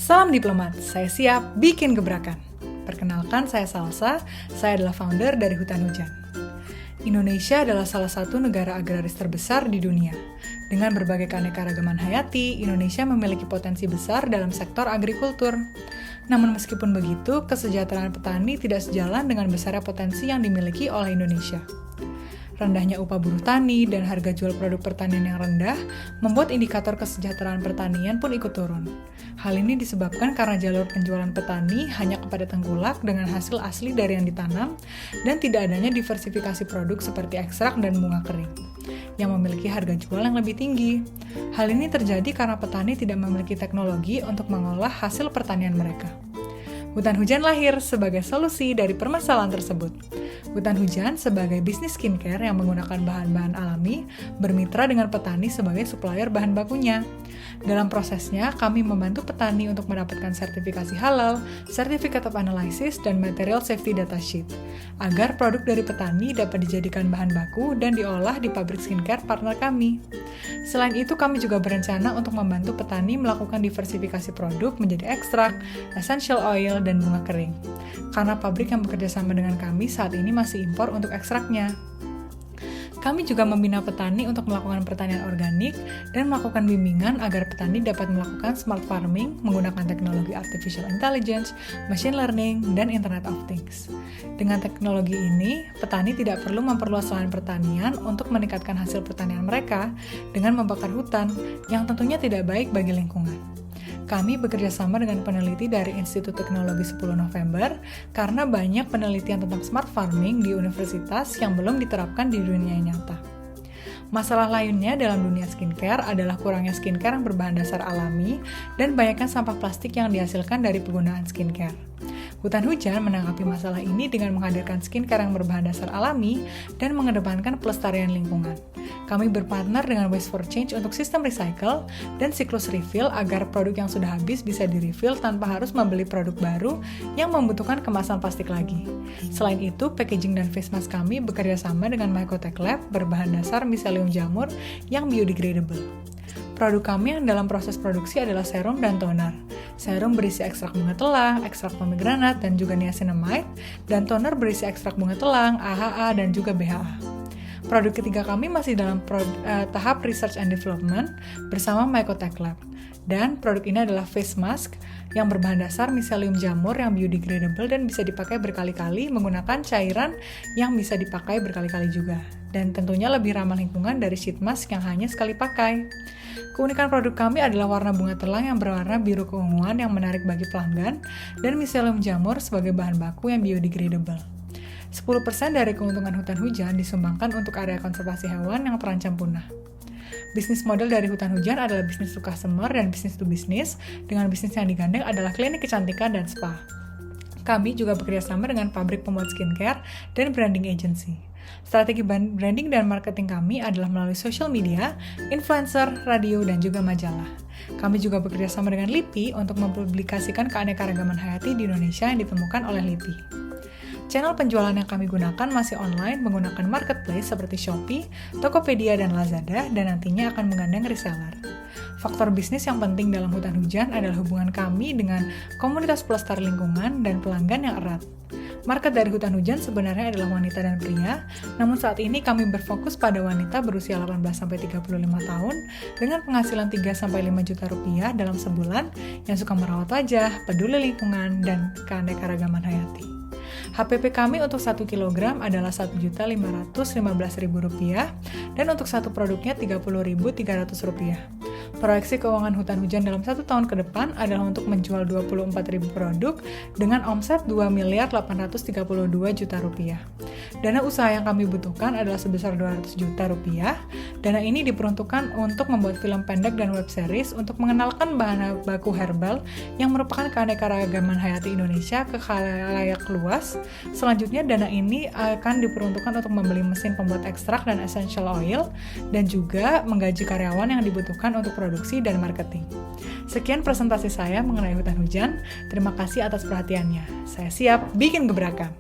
Salam diplomat, saya siap bikin gebrakan. Perkenalkan, saya Salsa, saya adalah founder dari Hutan Hujan. Indonesia adalah salah satu negara agraris terbesar di dunia. Dengan berbagai keanekaragaman hayati, Indonesia memiliki potensi besar dalam sektor agrikultur. Namun meskipun begitu, kesejahteraan petani tidak sejalan dengan besarnya potensi yang dimiliki oleh Indonesia. Rendahnya upah buruh tani dan harga jual produk pertanian yang rendah membuat indikator kesejahteraan pertanian pun ikut turun. Hal ini disebabkan karena jalur penjualan petani hanya kepada tengkulak dengan hasil asli dari yang ditanam dan tidak adanya diversifikasi produk seperti ekstrak dan bunga kering yang memiliki harga jual yang lebih tinggi. Hal ini terjadi karena petani tidak memiliki teknologi untuk mengolah hasil pertanian mereka. Hutan Hujan lahir sebagai solusi dari permasalahan tersebut. Hutan Hujan sebagai bisnis skincare yang menggunakan bahan-bahan alami bermitra dengan petani sebagai supplier bahan bakunya. Dalam prosesnya, kami membantu petani untuk mendapatkan sertifikasi halal, Certificate of Analysis, dan Material Safety Data Sheet, agar produk dari petani dapat dijadikan bahan baku dan diolah di pabrik skincare partner kami. Selain itu, kami juga berencana untuk membantu petani melakukan diversifikasi produk menjadi ekstrak, essential oil, dan bunga kering. Karena pabrik yang bekerja sama dengan kami saat ini masih impor untuk ekstraknya. Kami juga membina petani untuk melakukan pertanian organik dan melakukan bimbingan agar petani dapat melakukan smart farming menggunakan teknologi artificial intelligence, machine learning, dan Internet of Things. Dengan teknologi ini, petani tidak perlu memperluas lahan pertanian untuk meningkatkan hasil pertanian mereka dengan membakar hutan yang tentunya tidak baik bagi lingkungan. Kami bekerja sama dengan peneliti dari Institut Teknologi 10 November karena banyak penelitian tentang smart farming di universitas yang belum diterapkan di dunia nyata. Masalah lainnya dalam dunia skincare adalah kurangnya skincare yang berbahan dasar alami dan banyaknya sampah plastik yang dihasilkan dari penggunaan skincare. Hutan Hujan menanggapi masalah ini dengan menghadirkan skincare yang berbahan dasar alami dan mengedepankan pelestarian lingkungan. Kami berpartner dengan Waste for Change untuk sistem recycle dan siklus refill agar produk yang sudah habis bisa di-refill tanpa harus membeli produk baru yang membutuhkan kemasan plastik lagi. Selain itu, packaging dan face mask kami bekerja sama dengan Mycotech Lab berbahan dasar miselium jamur yang biodegradable. Produk kami yang dalam proses produksi adalah serum dan toner. Serum berisi ekstrak bunga telang, ekstrak pomegranat, dan juga niacinamide, dan toner berisi ekstrak bunga telang, AHA, dan juga BHA. Produk ketiga kami masih dalam tahap research and development bersama Mycotech Lab. Dan produk ini adalah face mask yang berbahan dasar miselium jamur yang biodegradable dan bisa dipakai berkali-kali menggunakan cairan yang bisa dipakai berkali-kali juga. Dan tentunya lebih ramah lingkungan dari sheet mask yang hanya sekali pakai. Keunikan produk kami adalah warna bunga telang yang berwarna biru keunguan yang menarik bagi pelanggan dan miselium jamur sebagai bahan baku yang biodegradable. 10% dari keuntungan Hutan Hujan disumbangkan untuk area konservasi hewan yang terancam punah. Bisnis model dari Hutan Hujan adalah bisnis to customer dan bisnis to business, dengan bisnis yang digandeng adalah klinik kecantikan dan spa. Kami juga bekerja sama dengan pabrik pembuat skincare dan branding agency. Strategi branding dan marketing kami adalah melalui social media, influencer, radio, dan juga majalah. Kami juga bekerja sama dengan LIPI untuk mempublikasikan keanekaragaman hayati di Indonesia yang ditemukan oleh LIPI. Channel penjualan yang kami gunakan masih online menggunakan marketplace seperti Shopee, Tokopedia, dan Lazada, dan nantinya akan menggandeng reseller. Faktor bisnis yang penting dalam Hutan Hujan adalah hubungan kami dengan komunitas pelestari lingkungan dan pelanggan yang erat. Market dari Hutan Hujan sebenarnya adalah wanita dan pria, namun saat ini kami berfokus pada wanita berusia 18-35 tahun dengan penghasilan 3-5 juta rupiah dalam sebulan yang suka merawat wajah, peduli lingkungan, dan keanekaragaman hayati. HPP kami untuk 1 kg adalah Rp1.515.000 dan untuk satu produknya Rp30.300. Proyeksi keuangan Hutan Hujan dalam 1 tahun ke depan adalah untuk menjual 24.000 produk dengan omset Rp2.832.000.000. Dana usaha yang kami butuhkan adalah sebesar Rp200 juta. Dana ini diperuntukkan untuk membuat film pendek dan web series untuk mengenalkan bahan baku herbal yang merupakan keanekaragaman hayati Indonesia ke khalayak luas. Selanjutnya, dana ini akan diperuntukkan untuk membeli mesin pembuat ekstrak dan essential oil dan juga menggaji karyawan yang dibutuhkan untuk produksi dan marketing. Sekian presentasi saya mengenai Hutan Hujan. Terima kasih atas perhatiannya. Saya siap bikin gebrakan.